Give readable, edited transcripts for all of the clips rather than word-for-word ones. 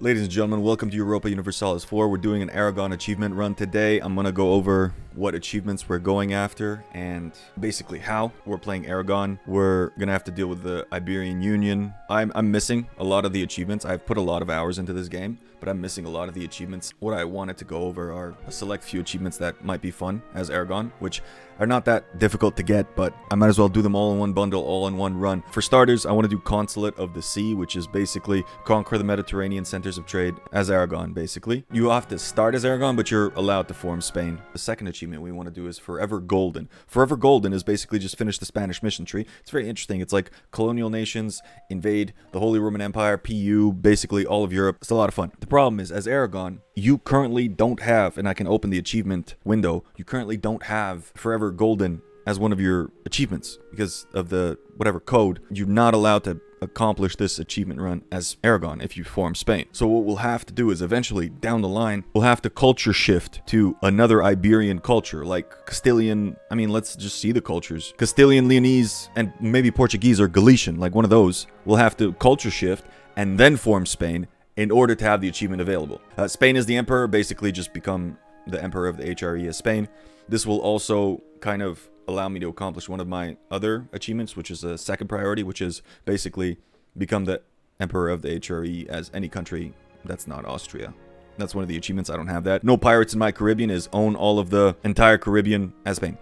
Ladies and gentlemen, welcome to Europa Universalis IV. We're doing an Aragon Achievement Run today. I'm going to go over what achievements we're going after and basically how we're playing Aragon. We're going to have to deal with the Iberian Union. I'm missing a lot of the achievements. I've put a lot of hours into this game, but I'm missing a lot of the achievements. What I wanted to go over are a select few achievements that might be fun as Aragon, which are not that difficult to get, but I might as well do them all in one bundle, all in one run. For starters, I want to do Consulate of the Sea, which is basically conquer the Mediterranean centers of trade as Aragon, basically. You have to start as Aragon, but you're allowed to form Spain. The second achievement we want to do is Forever Golden. Forever Golden is basically just finish the Spanish mission tree. It's very interesting. It's like colonial nations invade the Holy Roman Empire, PU, basically all of Europe. It's a lot of fun. The problem is, as Aragon, you currently don't have, and I can open the achievement window, you currently don't have Forever Golden as one of your achievements because of the whatever code. You're not allowed to accomplish this achievement run as Aragon if you form Spain. So what we'll have to do is eventually down the line, we'll have to culture shift to another Iberian culture like Castilian. I mean, let's just see the cultures. Castilian, Leonese, and maybe Portuguese or Galician, like one of those. We'll have to culture shift and then form Spain in order to have the achievement available. Spain is the emperor, basically just become the emperor of the HRE as Spain. This will also kind of allow me to accomplish one of my other achievements, which is a second priority, which is basically become the emperor of the HRE as any country that's not Austria. That's one of the achievements. I don't have that. No pirates in my Caribbean is own all of the entire Caribbean as Spain.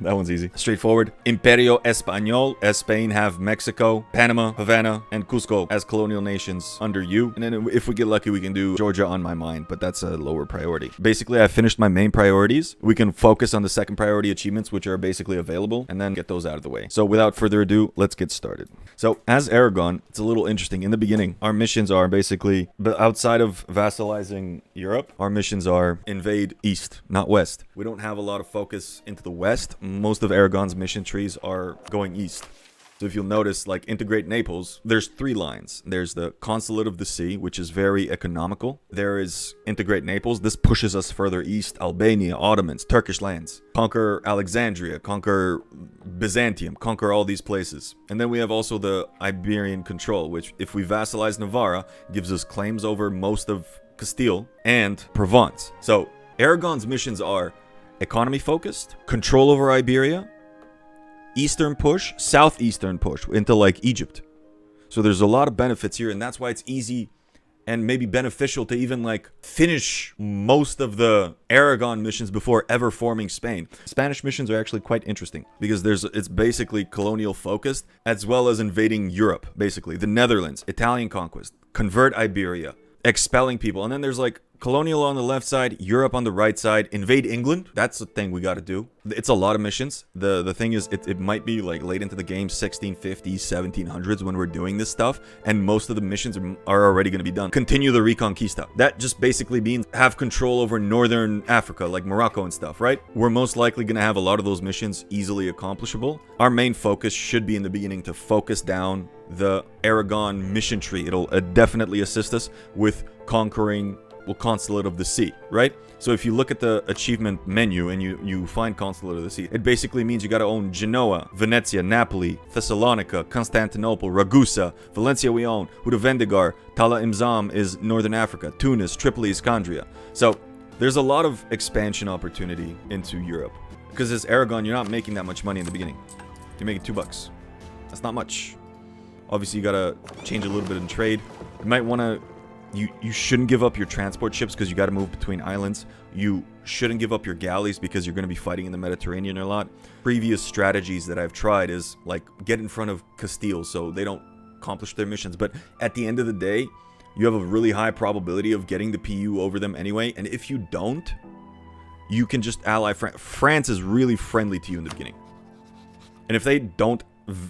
That one's easy. Straightforward. Imperio Español as Spain have Mexico, Panama, Havana, and Cusco as colonial nations under you. And then if we get lucky, we can do Georgia on my mind, but that's a lower priority. Basically, I finished my main priorities. We can focus on the second priority achievements, which are basically available, and then get those out of the way. So without further ado, let's get started. So as Aragon, it's a little interesting. In the beginning, our missions are basically, but outside of vassalizing Europe, our missions are invade east, not west. We don't have a lot of focus into the west. Most of Aragon's mission trees are going east. So if you'll notice, like integrate Naples, there's three lines. There's the Consulate of the Sea, which is very economical. There is integrate Naples. This pushes us further east. Albania, Ottomans, Turkish lands. Conquer Alexandria, conquer Byzantium, conquer all these places. And then we have also the Iberian control, which if we vassalize Navarra, gives us claims over most of Castille and Provence. So Aragon's missions are economy focused, control over Iberia, eastern push, southeastern push into like Egypt. So there's a lot of benefits here, and that's why it's easy and maybe beneficial to even like finish most of the Aragon missions before ever forming Spain. Spanish missions are actually quite interesting because it's basically colonial focused as well as invading Europe, basically the Netherlands, Italian conquest, convert Iberia, expelling people. And then there's like colonial on the left side, Europe on the right side, invade England. That's the thing we got to do. It's a lot of missions. The thing is, it might be like late into the game, 1650s, 1700s when we're doing this stuff, and most of the missions are already going to be done. Continue the Reconquista. That just basically means have control over northern Africa, like Morocco and stuff, right? We're most likely going to have a lot of those missions easily accomplishable. Our main focus should be in the beginning to focus down the Aragon mission tree. It'll definitely assist us with conquering Consulate of the Sea, right? So if you look at the achievement menu and you find Consulate of the Sea, it basically means you got to own Genoa, Venezia, Napoli, Thessalonica, Constantinople, Ragusa, Valencia we own, Hudavendigar, Tala Imzam is Northern Africa, Tunis, Tripoli, Iskandria. So there's a lot of expansion opportunity into Europe because as Aragon, you're not making that much money in the beginning. You're making $2. That's not much. Obviously, you got to change a little bit in trade. You might want to You shouldn't give up your transport ships because you got to move between islands. You shouldn't give up your galleys because you're going to be fighting in the Mediterranean a lot. Previous strategies that I've tried is like get in front of Castille so they don't accomplish their missions. But at the end of the day, you have a really high probability of getting the PU over them anyway. And if you don't, you can just ally France. France is really friendly to you in the beginning. And if they don't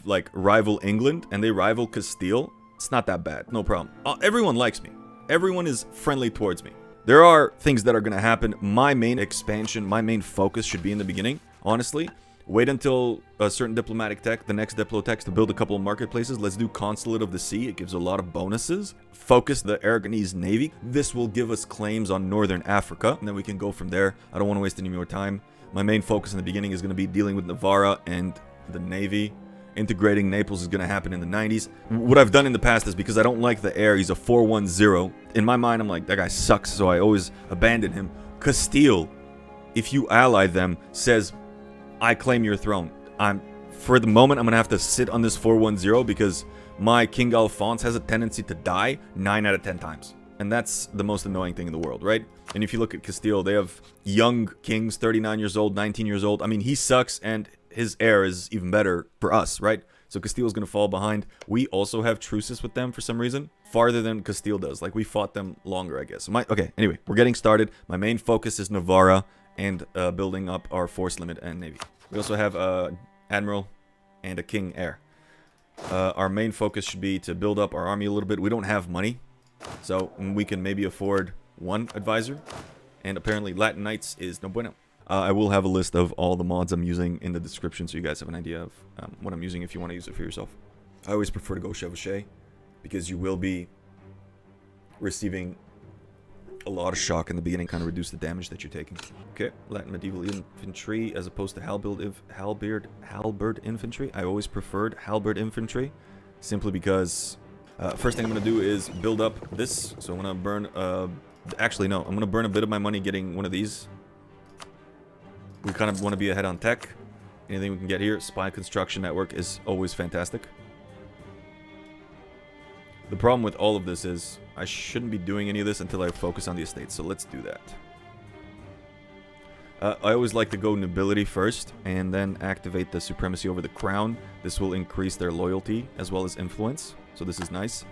like rival England and they rival Castille, it's not that bad. No problem. Everyone likes me. Everyone is friendly towards me. There are things that are going to happen. My main expansion, my main focus should be in the beginning, honestly. Wait until a certain diplomatic tech, the next diplotech, to build a couple of marketplaces. Let's do Consulate of the Sea. It gives a lot of bonuses. Focus the Aragonese Navy. This will give us claims on Northern Africa, and then we can go from there. I don't want to waste any more time. My main focus in the beginning is going to be dealing with Navarra and the Navy integrating Naples is going to happen in the 90s. What I've done in the past is, because I don't like the Heir, he's a 410. In my mind, I'm like, that guy sucks, so I always abandon him. Castille, if you ally them, says, I claim your throne. For the moment, I'm going to have to sit on this 410 because my King Alphonse has a tendency to die 9 out of 10 times. And that's the most annoying thing in the world, right? And if you look at Castille, they have young kings, 39 years old, 19 years old. I mean, he sucks, and his heir is even better for us, right? So Castille's going to fall behind. We also have truces with them for some reason, farther than Castille does. Like, we fought them longer, I guess. Okay, anyway, we're getting started. My main focus is Navarra and building up our force limit and navy. We also have Admiral and a King Heir. Our main focus should be to build up our army a little bit. We don't have money, so we can maybe afford one advisor. And apparently Latin Knights is no bueno. I will have a list of all the mods I'm using in the description, so you guys have an idea of what I'm using if you want to use it for yourself. I always prefer to go chevauché, because you will be receiving a lot of shock in the beginning, kind of reduce the damage that you're taking. Okay, Latin medieval infantry as opposed to halberd infantry. I always preferred halberd infantry, simply because first thing I'm going to do is build up this. So I'm going to burn, actually no, I'm going to burn a bit of my money getting one of these. We kind of want to be ahead on tech. Anything we can get here. Spy construction network is always fantastic. The problem with all of this is I shouldn't be doing any of this until I focus on the estates, so let's do that. I always like to go nobility first and then activate the supremacy over the crown. This will increase their loyalty as well as influence, so this is nice.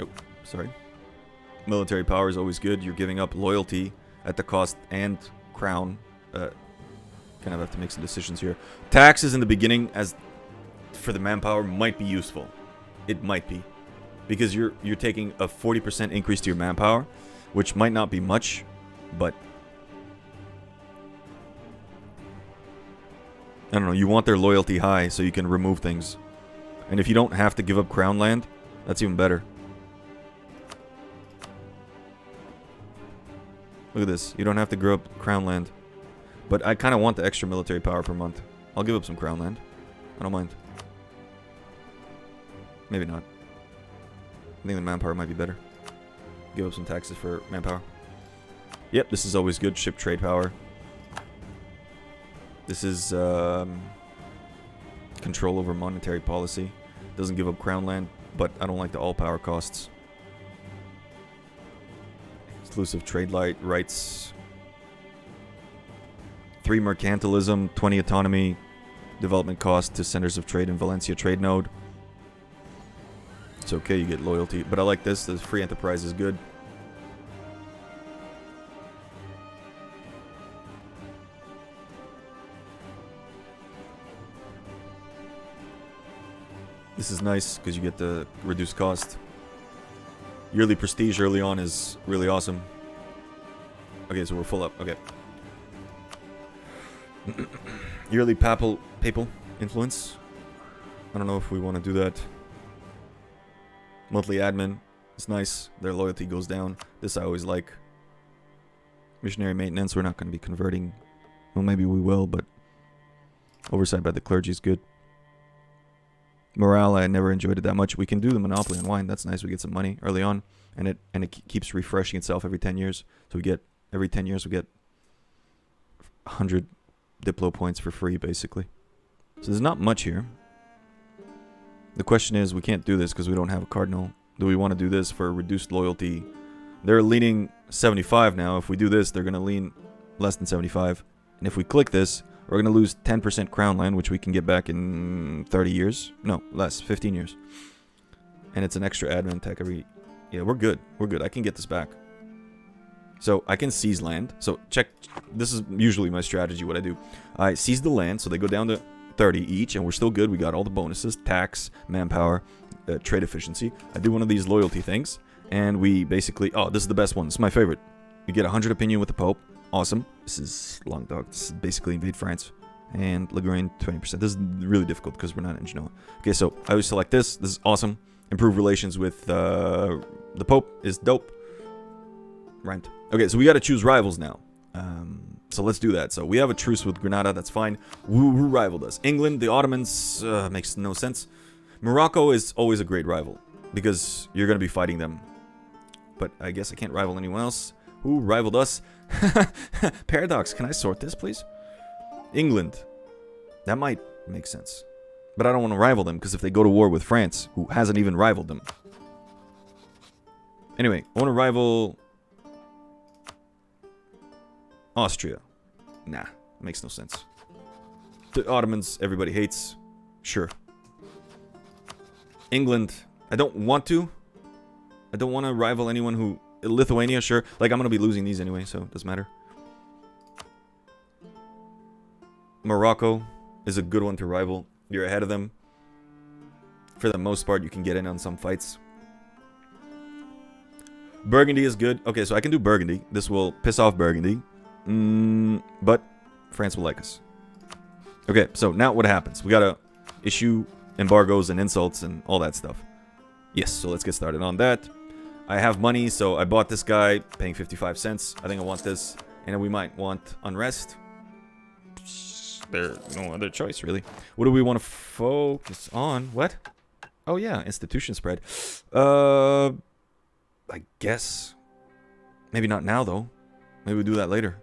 Oh, sorry. Military power is always good. You're giving up loyalty at the cost and crown. Kind of have to make some decisions here. Taxes in the beginning as for the manpower might be useful. It might be, because you're taking a 40% increase to your manpower, which might not be much, but I don't know, you want their loyalty high so you can remove things. And if you don't have to give up crown land, that's even better. Look at this, you don't have to grow up crown land. But I kind of want the extra military power per month. I'll give up some crown land. I don't mind. Maybe not. I think the manpower might be better. Give up some taxes for manpower. Yep, this is always good. Ship trade power. This is control over monetary policy. Doesn't give up crown land, but I don't like the all power costs. Exclusive trade rights. 3 mercantilism, 20 autonomy, development cost to centers of trade in Valencia trade node. It's okay, you get loyalty, but I like this. The free enterprise is good. This is nice because you get the reduced cost. Yearly prestige early on is really awesome. Okay, so we're full up. Okay. Yearly papal influence. I don't know if we want to do that. Monthly admin. It's nice. Their loyalty goes down. This I always like. Missionary maintenance. We're not going to be converting. Well, maybe we will, but oversight by the clergy is good. Morale, I never enjoyed it that much. We can do the monopoly on wine. That's nice. We get some money early on, and it keeps refreshing itself every 10 years. So we get every 10 years we get 100 Diplo points for free, basically. So there's not much here. The question is, we can't do this because we don't have a cardinal. Do we want to do this for reduced loyalty? They're leaning 75 now. If we do this, they're going to lean less than 75. And if we click this, we're going to lose 10% crown land, which we can get back in 30 years. No, less, 15 years. And it's an extra admin tech every... Yeah, we're good. We're good. I can get this back. So I can seize land. So check, this is usually my strategy, what I do. I seize the land, so they go down to 30 each, and we're still good. We got all the bonuses, tax, manpower, trade efficiency. I do one of these loyalty things, and we basically, oh, this is the best one. This is my favorite. You get 100 opinion with the Pope. Awesome. This is Languedoc. This is basically invade France. And Lagrange 20%. This is really difficult because we're not in Genoa. Okay, so I always select this. This is awesome. Improve relations with the Pope is dope. Rent. Okay, so we got to choose rivals now. So let's do that. So we have a truce with Granada. That's fine. Who rivaled us? England, the Ottomans, makes no sense. Morocco is always a great rival because you're going to be fighting them. But I guess I can't rival anyone else. Who rivaled us? Paradox, can I sort this, please? England. That might make sense. But I don't want to rival them because if they go to war with France, who hasn't even rivaled them. Anyway, I want to rival Austria. Nah, makes no sense. The Ottomans, everybody hates. Sure. England, I don't want to. I don't want to rival anyone who... Lithuania, sure. Like, I'm going to be losing these anyway, so it doesn't matter. Morocco is a good one to rival. You're ahead of them. For the most part, you can get in on some fights. Burgundy is good. Okay, so I can do Burgundy. This will piss off Burgundy. But France will like us. Okay, so now what happens? We gotta issue embargoes and insults and all that stuff. Yes, so let's get started on that. I have money, so I bought this guy, paying 55 cents. I think I want this. And then we might want unrest. There's no other choice, really. What do we want to focus on? What? Oh, yeah, institution spread. I guess. Maybe not now, though. Maybe we'll do that later.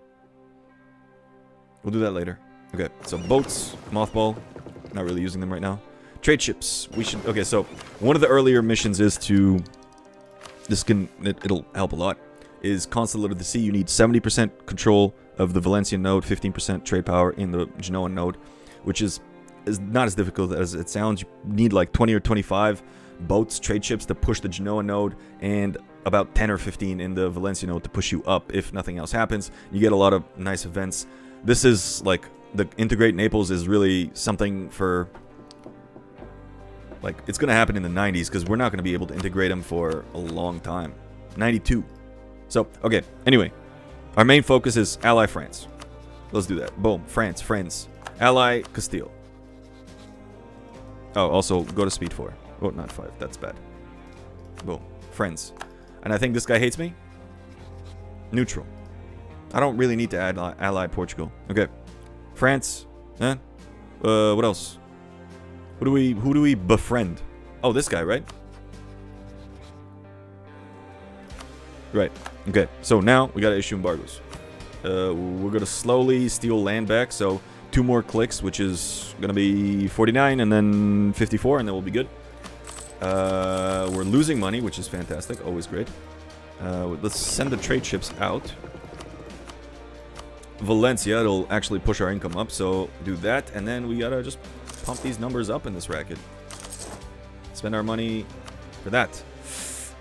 We'll do that later. Okay, so boats, mothball. Not really using them right now. Trade ships. We should... Okay, so one of the earlier missions is to... It'll help a lot. Is Consulate of the Sea. You need 70% control of the Valencian node, 15% trade power in the Genoan node, which is not as difficult as it sounds. You need like 20 or 25 boats, trade ships to push the Genoan node, and about 10 or 15 in the Valencian node to push you up if nothing else happens. You get a lot of nice events. This is like the integrate Naples is really something for... Like, it's going to happen in the 90s because we're not going to be able to integrate them for a long time. 92. So, okay. Anyway, our main focus is ally France. Let's do that. Boom. France, friends. Ally Castille. Oh, also go to speed 4. Oh, not 5. That's bad. Boom. Friends. And I think this guy hates me. Neutral. I don't really need to add ally Portugal. Okay. France. What else? Who do we befriend? Oh, this guy, right? Right. Okay. So now we gotta issue embargoes. We're gonna slowly steal land back. So 2 more clicks, which is gonna be 49 and then 54, and then we'll be good. We're losing money, which is fantastic. Always great. Let's send the trade ships out. Valencia, it'll actually push our income up. So do that, and then we gotta just pump these numbers up in this racket. Spend our money for that.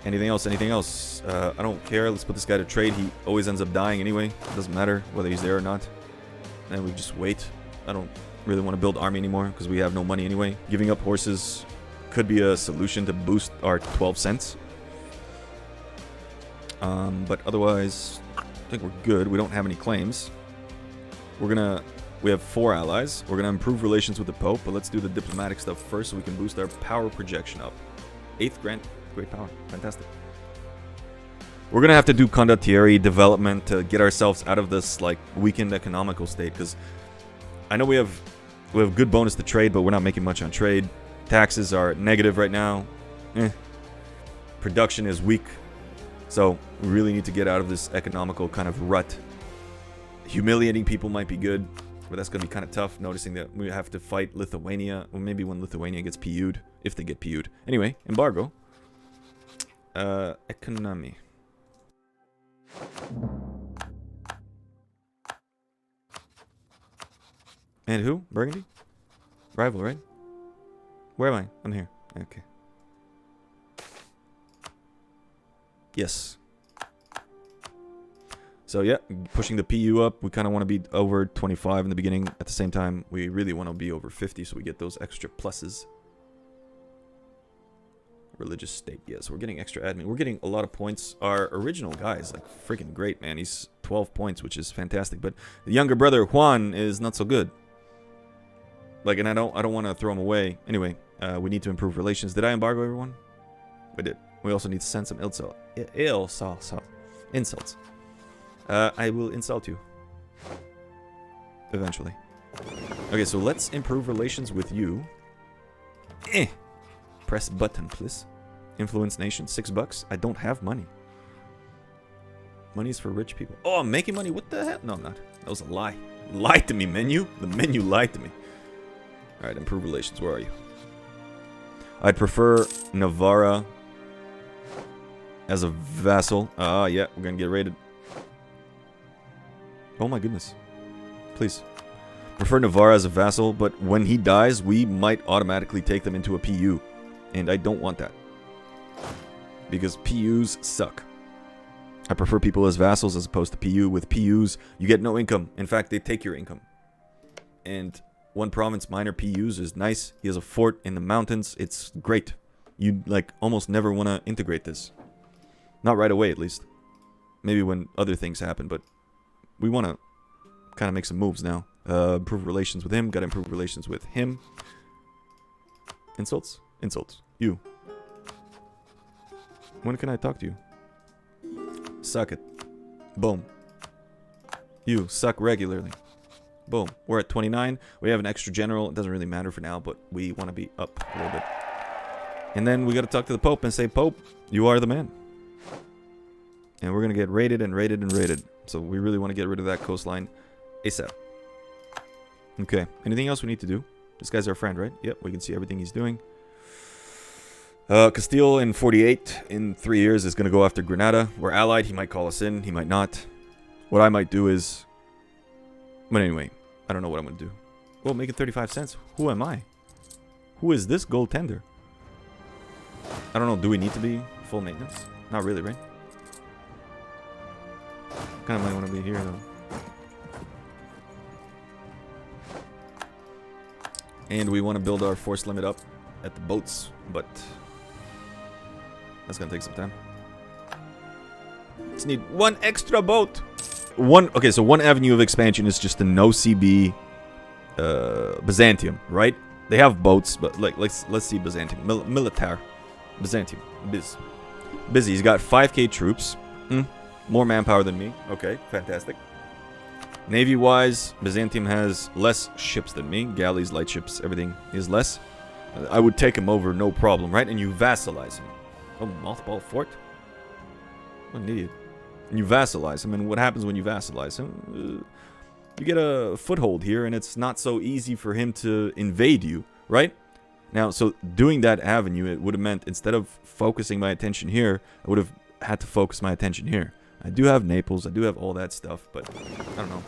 Anything else? Anything else? I don't care. Let's put this guy to trade. He always ends up dying anyway. It doesn't matter whether he's there or not. And we just wait. I don't really want to build army anymore because we have no money anyway. Giving up horses could be a solution to boost our 12 cents. But otherwise, I think we're good. We don't have any claims. We have 4 allies. We're going to improve relations with the Pope, but let's do the diplomatic stuff first so we can boost our power projection up. 8th grant, great power. Fantastic. We're going to have to do Condottieri development to get ourselves out of this like weakened economical state, because I know we have good bonus to trade, but we're not making much on trade. Taxes are negative right now. Production is weak. So we really need to get out of this economical kind of rut. Humiliating people might be good. But that's going to be kind of tough, noticing that we have to fight Lithuania. Or maybe when Lithuania gets PU'd. If they get PU'd. Anyway, embargo. Economy. And who? Burgundy? Rival, right? Where am I? I'm here. Okay. Yes. So yeah, pushing the PU up. We kind of want to be over 25 in the beginning. At the same time, we really want to be over 50 so we get those extra pluses. Religious state. Yes, we're getting extra admin. We're getting a lot of points. Our original guy is like freaking great, man. He's 12 points, which is fantastic. But the younger brother, Juan, is not so good. Like, and I don't want to throw him away. Anyway, we need to improve relations. Did I embargo everyone? We did. We also need to send some insults. I will insult you. Eventually. Okay, so let's improve relations with you. Press button, please. Influence nation, $6. I don't have money. Money's for rich people. Oh, I'm making money? What the hell? No, I'm not. That was a lie. Lied to me, menu. The menu lied to me. Alright, improve relations. Where are you? I'd prefer Navarra as a vassal. Yeah, we're gonna get raided. Oh my goodness. Please. Prefer Navarra as a vassal, but when he dies, we might automatically take them into a PU. And I don't want that. Because PUs suck. I prefer people as vassals as opposed to PU. With PUs, you get no income. In fact, they take your income. And one province minor PUs is nice. He has a fort in the mountains. It's great. You like almost never want to integrate this. Not right away, at least. Maybe when other things happen, but we want to kind of make some moves now. Improve relations with him. Got to improve relations with him. Insults? Insults. You. When can I talk to you? Suck it. Boom. You suck regularly. Boom. We're at 29. We have an extra general. It doesn't really matter for now, but we want to be up a little bit. And then we got to talk to the Pope and say, Pope, you are the man. And we're going to get raided and raided and raided. So we really want to get rid of that coastline ASAP. Okay. Anything else we need to do? This guy's our friend, right? Yep. We can see everything he's doing. Castille in 48, in 3 years, is going to go after Granada. We're allied. He might call us in. He might not. What I might do is... But anyway, I don't know what I'm going to do. Well, make it 35 cents. Who am I? Who is this goaltender? I don't know. Do we need to be full maintenance? Not really, right? Kind of might want to be here, though. And we want to build our force limit up at the boats, but... that's gonna take some time. Just need one extra boat. Okay, so one avenue of expansion is just a no CB Byzantium, right? They have boats, but like let's see Byzantium. Militar. Byzantium. Busy. He's got 5k troops. More manpower than me. Okay, fantastic. Navy-wise, Byzantium has less ships than me. Galleys, light ships, everything is less. I would take him over, no problem, right? And you vassalize him. Oh, mothball fort? What an idiot. And you vassalize him, and what happens when you vassalize him? You get a foothold here, and it's not so easy for him to invade you, right? Now, so doing that avenue, it would have meant, instead of focusing my attention here, I would have had to focus my attention here. I do have Naples, I do have all that stuff, but I don't know.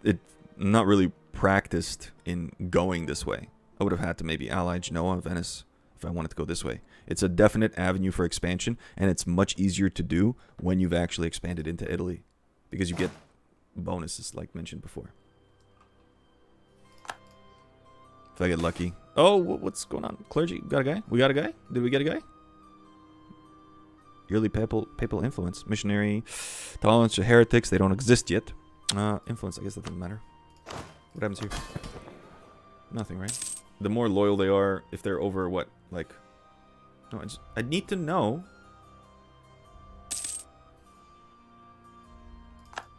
It's not really practiced in going this way. I would have had to maybe ally Genoa, Venice, if I wanted to go this way. It's a definite avenue for expansion, and it's much easier to do when you've actually expanded into Italy, because you get bonuses, like mentioned before. If I get lucky. Oh, what's going on? Clergy, got a guy? We got a guy? Did we get a guy? Yearly papal influence. Missionary tolerance to heretics. They don't exist yet. Influence, I guess that doesn't matter. What happens here? Nothing, right? The more loyal they are, if they're over what? Like... No, I need to know.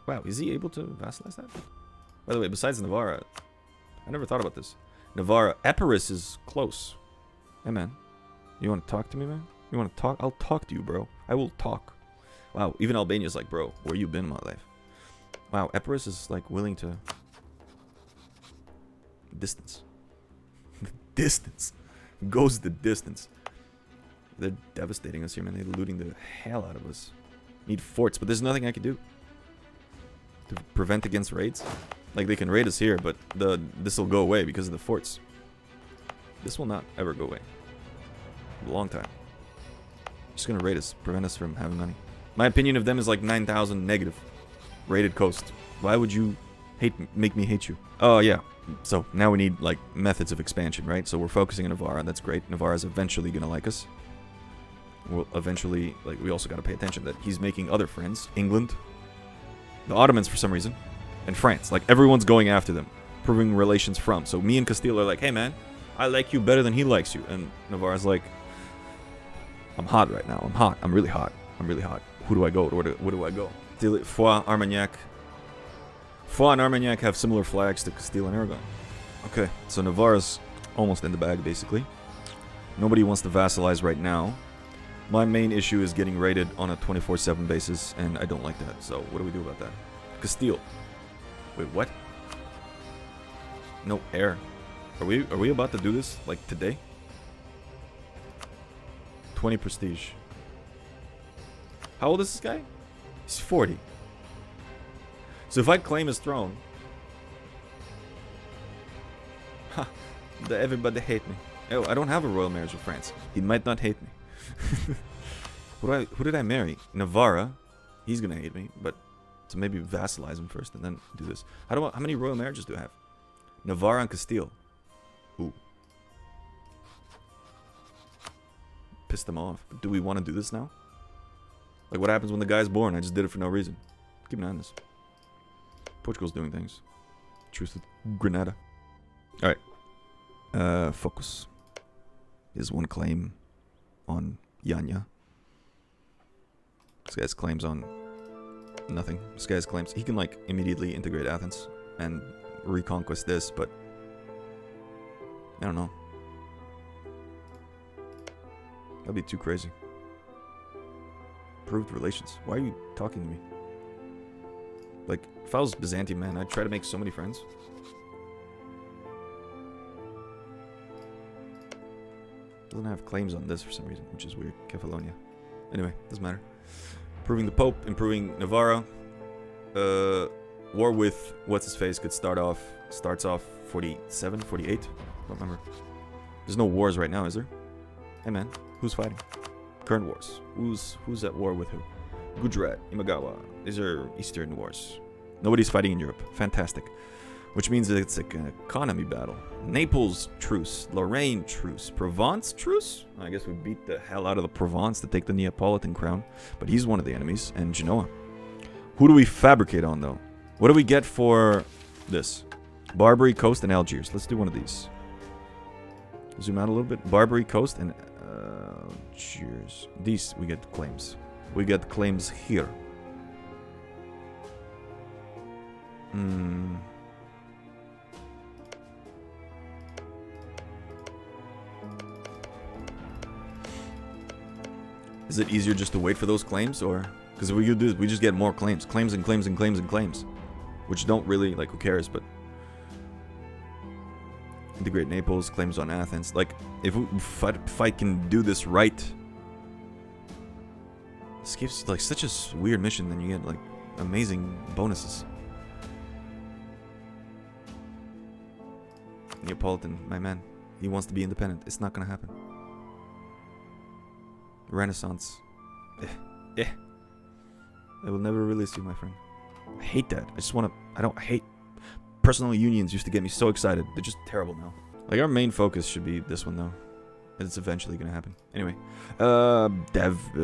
Wow, is he able to vassalize that? By the way, besides Navarra, I never thought about this. Navarra, Epirus is close. Hey, man. You want to talk to me, man? You want to talk? I'll talk to you, bro. I will talk. Wow, even Albania's like, bro, where you been in my life? Wow, Epirus is like willing to... Distance. Distance. Goes the distance. They're devastating us here, man. They're looting the hell out of us. Need forts, but there's nothing I can do to prevent against raids. Like, they can raid us here, but this will go away because of the forts. This will not ever go away. A long time. Just gonna raid us, prevent us from having money. My opinion of them is like 9,000 negative. Raided coast. Why would you make me hate you? Oh, yeah. So, now we need, like, methods of expansion, right? So we're focusing on Navarra. That's great. Navarra's eventually gonna like us. We'll eventually, like, we also gotta pay attention that he's making other friends. England. The Ottomans, for some reason. And France. Like, everyone's going after them. Proving relations from. So me and Castille are like, hey, man, I like you better than he likes you. And Navarra's like, I'm hot right now. I'm hot. I'm really hot. I'm really hot. Who do I go? Where do I go? Foix, Armagnac. Foix and Armagnac have similar flags to Castille and Aragon. Okay, so Navarra's almost in the bag, basically. Nobody wants to vassalize right now. My main issue is getting raided on a 24/7 basis, and I don't like that. So what do we do about that? Castille. Wait, what? No, Heir. Are we about to do this, like, today? 20 prestige. How old is this guy? He's 40. So if I claim his throne... Ha! Everybody hate me. Oh, I don't have a royal marriage with France. He might not hate me. Who did I marry? Navarra. He's gonna hate me, but... So maybe vassalize him first and then do this. How many royal marriages do I have? Navarra and Castille. Ooh. Piss them off. But do we want to do this now? Like, what happens when the guy's born? I just did it for no reason. Keep an eye on this. Portugal's doing things. Truce with Grenada. Alright. Focus. There's one claim on Yanya. This guy's claims on nothing. This guy's claims he can, like, immediately integrate Athens and reconquest this, but I don't know. That'd be too crazy. Improved relations. Why are you talking to me? Like, if I was Byzantium, man, I'd try to make so many friends. Doesn't have claims on this for some reason, which is weird. Kefalonia. Anyway, doesn't matter. Improving the Pope, improving Navarra. War with what's-his-face could starts off 47, 48? I don't remember. There's no wars right now, is there? Hey man, who's fighting? Current wars. Who's at war with who? Gujarat, Imagawa. These are Eastern wars. Nobody's fighting in Europe. Fantastic. Which means that it's like an economy battle. Naples, truce. Lorraine, truce. Provence, truce? I guess we beat the hell out of the Provence to take the Neapolitan crown. But he's one of the enemies. And Genoa. Who do we fabricate on, though? What do we get for this? Barbary Coast and Algiers. Let's do one of these. Zoom out a little bit. Barbary Coast and Algiers. These, we get claims. We get claims here. Is it easier just to wait for those claims, or... Because if we do this, we just get more claims. Claims and claims and claims and claims. Which don't really, like, who cares, but... Integrate Naples, claims on Athens. Like, if I can do this right... This gives, like, such a weird mission, then you get, like, amazing bonuses. Neapolitan, my man. He wants to be independent. It's not gonna happen. Renaissance. I will never release you, my friend. I hate that. I just want to... I don't hate... Personal unions used to get me so excited. They're just terrible now. Like, our main focus should be this one, though. It's eventually going to happen. Anyway.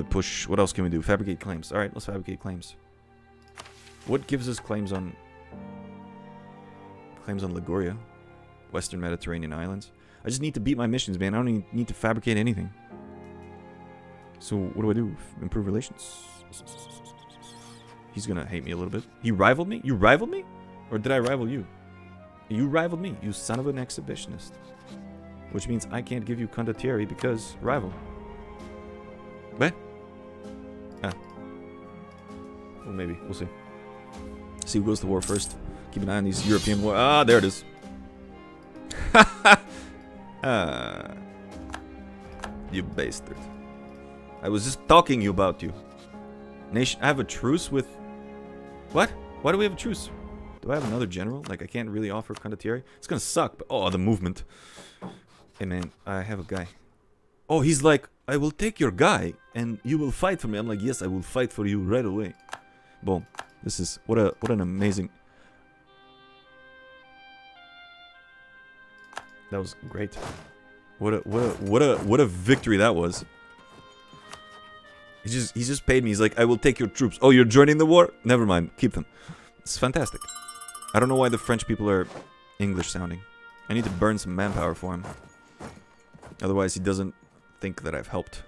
Push. What else can we do? Fabricate claims. Alright, let's fabricate claims. What gives us claims on... Claims on Liguria? Western Mediterranean islands? I just need to beat my missions, man. I don't even need to fabricate anything. So, what do I do? Improve relations? He's gonna hate me a little bit. He rivaled me? You rivaled me? Or did I rival you? You rivaled me, you son of an exhibitionist. Which means I can't give you Condottieri because rival. What? Ah. Well, maybe. We'll see. See who goes to war first. Keep an eye on these European wars. Ah, there it is. You bastard. I was just talking about you. Nation, I have a truce with... What? Why do we have a truce? Do I have another general? Like, I can't really offer Condottieri? It's gonna suck, but... Oh, the movement. Hey, man, I have a guy. Oh, he's like, I will take your guy, and you will fight for me. I'm like, yes, I will fight for you right away. Boom. This is... What an amazing... That was great. What a victory that was. He just paid me. He's like, I will take your troops. Oh, you're joining the war? Never mind. Keep them. It's fantastic. I don't know why the French people are English sounding. I need to burn some manpower for him. Otherwise, he doesn't think that I've helped.